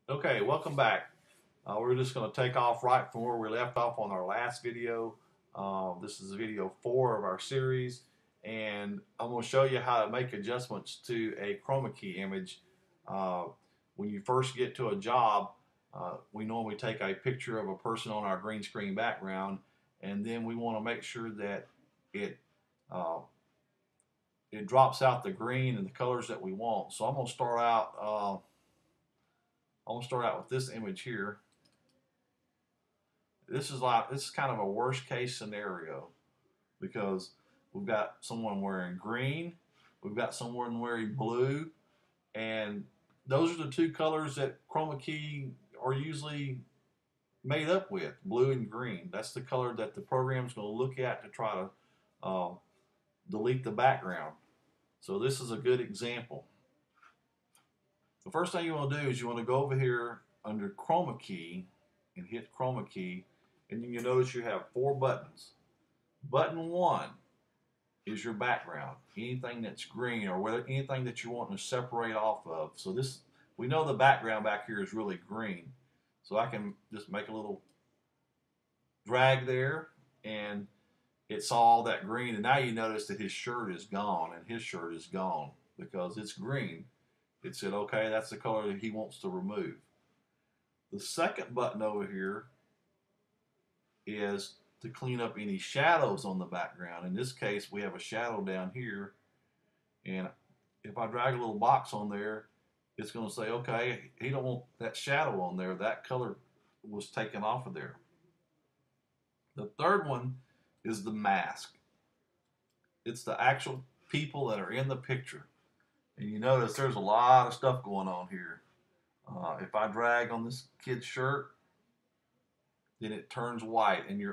Okay, welcome back. We're just going to take off right from where we left off on our last video. This is video 4 of our series, and I'm going to show you how to make adjustments to a chroma key image. Uh, when you first get to a job, we normally take a picture of a person on our green screen background, and then we want to make sure that it uh, it drops out the green and the colors that we want. So I'm going to start out. With this image here. This is kind of a worst case scenario because we've got someone wearing green, we've got someone wearing blue, and those are the two colors that chroma key are usually made up with, blue and green. That's the color that the program's going to look at to try to uh, delete the background. So this is a good example. The first thing you want to do is you want to go over here under chroma key and hit chroma key, and then you notice you have 4 buttons. Button 1 is your background, anything that's green or whether anything that you want to separate off of. So this, we know the background back here is really green, so I can just make a little drag there, and it saw all that green, and now you notice that his shirt is gone, and his shirt is gone because it's green. It said, okay, that's the color that he wants to remove. The second button over here is to clean up any shadows on the background. In this case, we have a shadow down here, and if I drag a little box on there, it's going to say, okay, he don't want that shadow on there. That color was taken off of there. The third one is the mask. It's the actual people that are in the picture. And you notice there's a lot of stuff going on here. If I drag on this kid's shirt, then it turns white. And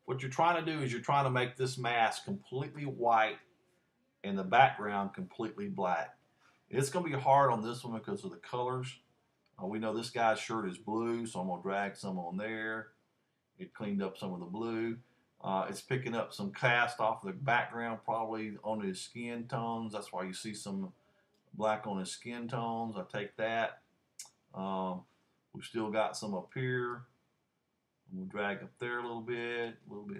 what you're trying to do is you're trying to make this mask completely white and the background completely black. It's going to be hard on this one because of the colors. We know this guy's shirt is blue, so I'm going to drag some on there. It cleaned up some of the blue. It's picking up some cast off the background, probably on his skin tones. That's why you see some black on his skin tones. I take that. We've still got some up here. We'll drag up there a little bit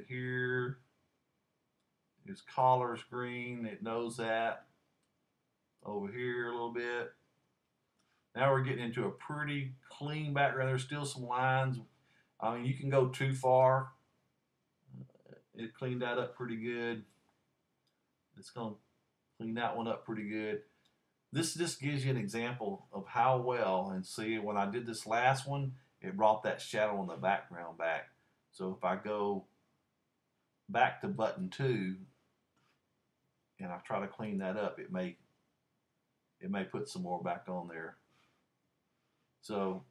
here. His collar's green. It knows that. Over here a little bit. Now we're getting into a pretty clean background. There's still some lines. I mean, you can go too far. It cleaned that up pretty good. It's going to clean that one up pretty good. This just gives you an example of how well, and see, when I did this last one, it brought that shadow on the background back. So if I go back to button 2 and I try to clean that up, it may put some more back on there. So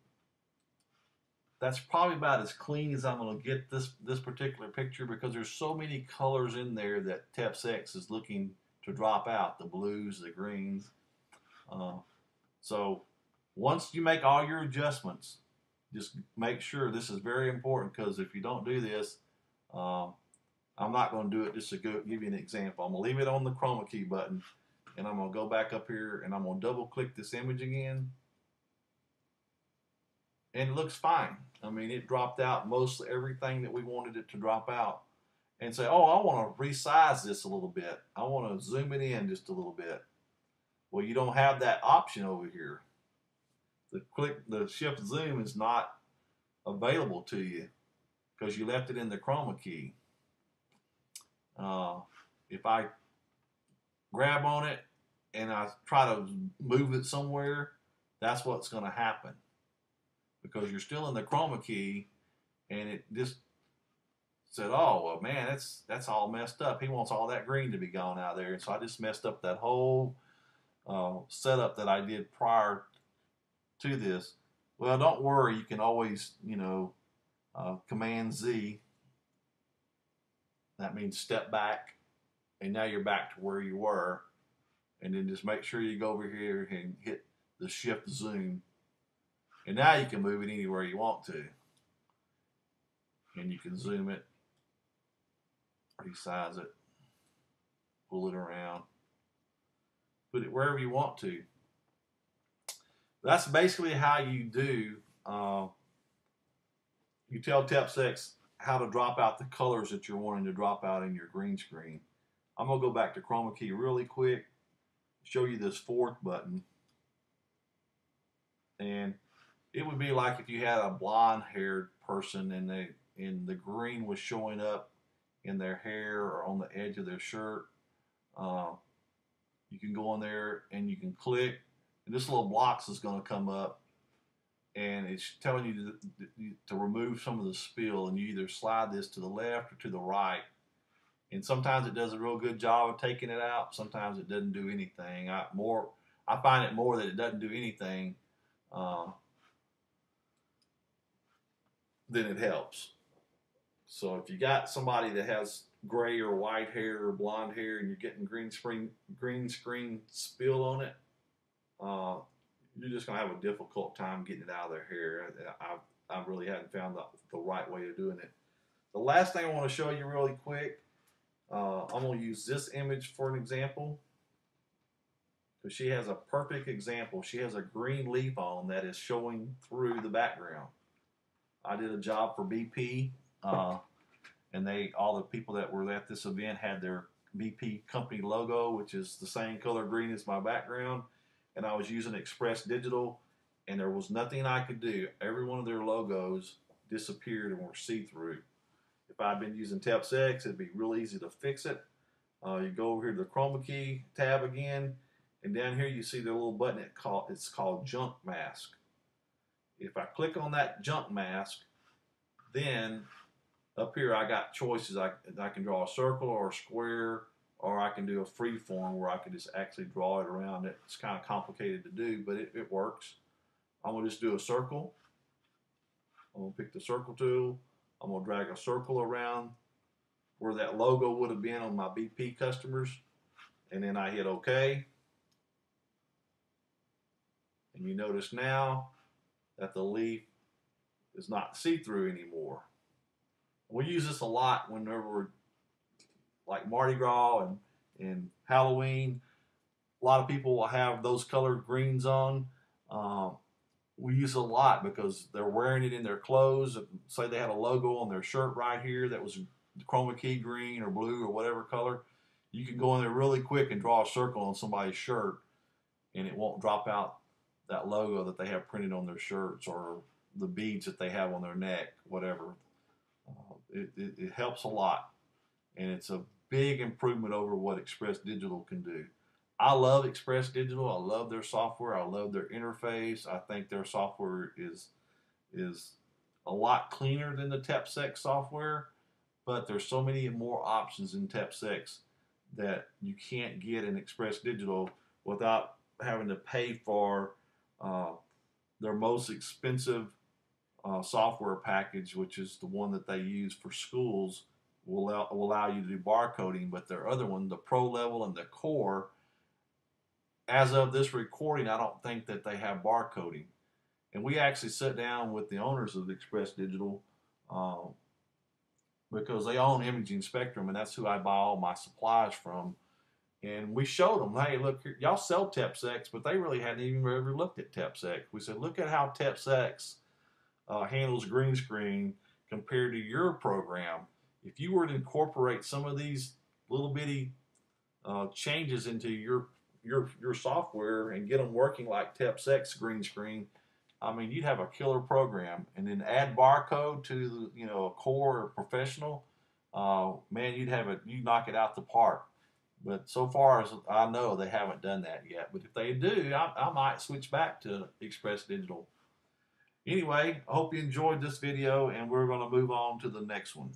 that's probably about as clean as I'm going to get this particular picture, because there's so many colors in there that Teps-X is looking to drop out, the blues, the greens. So once you make all your adjustments, just make sure, this is very important, because if you don't do this, I'm not going to do it just to give you an example. I'm going to leave it on the chroma key button, and I'm going to go back up here and I'm going to double click this image again, and it looks fine. I mean, it dropped out most everything that we wanted it to drop out. And say, oh, I want to resize this a little bit. I want to zoom it in just a little bit. Well, you don't have that option over here. The shift zoom is not available to you because you left it in the chroma key. If I grab on it and I try to move it somewhere, that's what's going to happen, because you're still in the chroma key, and it just said, oh, well, man, that's all messed up. He wants all that green to be gone out of there. And so I just messed up that whole setup that I did prior to this. Well, don't worry. You can always, Command Z. That means step back, and now you're back to where you were. And then just make sure you go over here and hit the shift zoom. And now you can move it anywhere you want to. And you can zoom it, resize it, pull it around, put it wherever you want to. That's basically how you do. You tell Teps-X how to drop out the colors that you're wanting to drop out in your green screen. I'm gonna go back to Chroma key really quick, show you this fourth button, and it would be like if you had a blonde-haired person and the green was showing up in their hair or on the edge of their shirt. You can go in there and you can click, and this little box is going to come up, and it's telling you to remove some of the spill, and you either slide this to the left or to the right. And sometimes it does a real good job of taking it out. Sometimes it doesn't do anything. I find it more that it doesn't do anything than it helps. So if you got somebody that has gray or white hair or blonde hair and you're getting green screen spill on it, you're just going to have a difficult time getting it out of their hair. I really haven't found the right way of doing it. The last thing I want to show you really quick, I'm going to use this image for an example, because she has a perfect example. She has a green leaf on that is showing through the background. I did a job for BP, and all the people that were at this event had their BP company logo, which is the same color green as my background, and I was using Express Digital, and there was nothing I could do. Every one of their logos disappeared and were see-through. If I'd been using Teps-X, it'd be real easy to fix it. You go over here to the Chroma key tab again, and down here you see the little button it's called Junk Mask. If I click on that junk mask, then up here I got choices. I can draw a circle or a square, or I can do a free form where I can just actually draw it around it. It's kind of complicated to do, but it works. I'm going to just do a circle. I'm going to pick the circle tool. I'm going to drag a circle around where that logo would have been on my BP customers, and then I hit OK. And you notice now that the leaf is not see-through anymore. We use this a lot whenever we're like Mardi Gras and Halloween. A lot of people will have those colored greens on. We use it a lot because they're wearing it in their clothes. Say they had a logo on their shirt right here that was chroma key green or blue or whatever color. You can go in there really quick and draw a circle on somebody's shirt, and it won't drop out that logo that they have printed on their shirts or the beads that they have on their neck, whatever. It helps a lot, and it's a big improvement over what Express Digital can do. I love Express Digital. I love their software. I love their interface. I think their software is a lot cleaner than the Teps-X software, but there's so many more options in Teps-X that you can't get in Express Digital without having to pay for their most expensive software package, which is the one that they use for schools, will allow you to do barcoding. But their other one, the Pro Level and the Core, as of this recording, I don't think that they have barcoding. And we actually sat down with the owners of Express Digital because they own Imaging Spectrum, and that's who I buy all my supplies from. And we showed them, hey, look, y'all sell Teps-X, but they really hadn't even ever looked at Teps-X. We said, look at how Teps-X handles green screen compared to your program. If you were to incorporate some of these little bitty changes into your software and get them working like Teps-X green screen, I mean, you'd have a killer program. And then add barcode to a Core or Professional, man, you'd knock it out the park. But so far as I know, they haven't done that yet. But if they do, I might switch back to Express Digital. Anyway, I hope you enjoyed this video, and we're going to move on to the next one.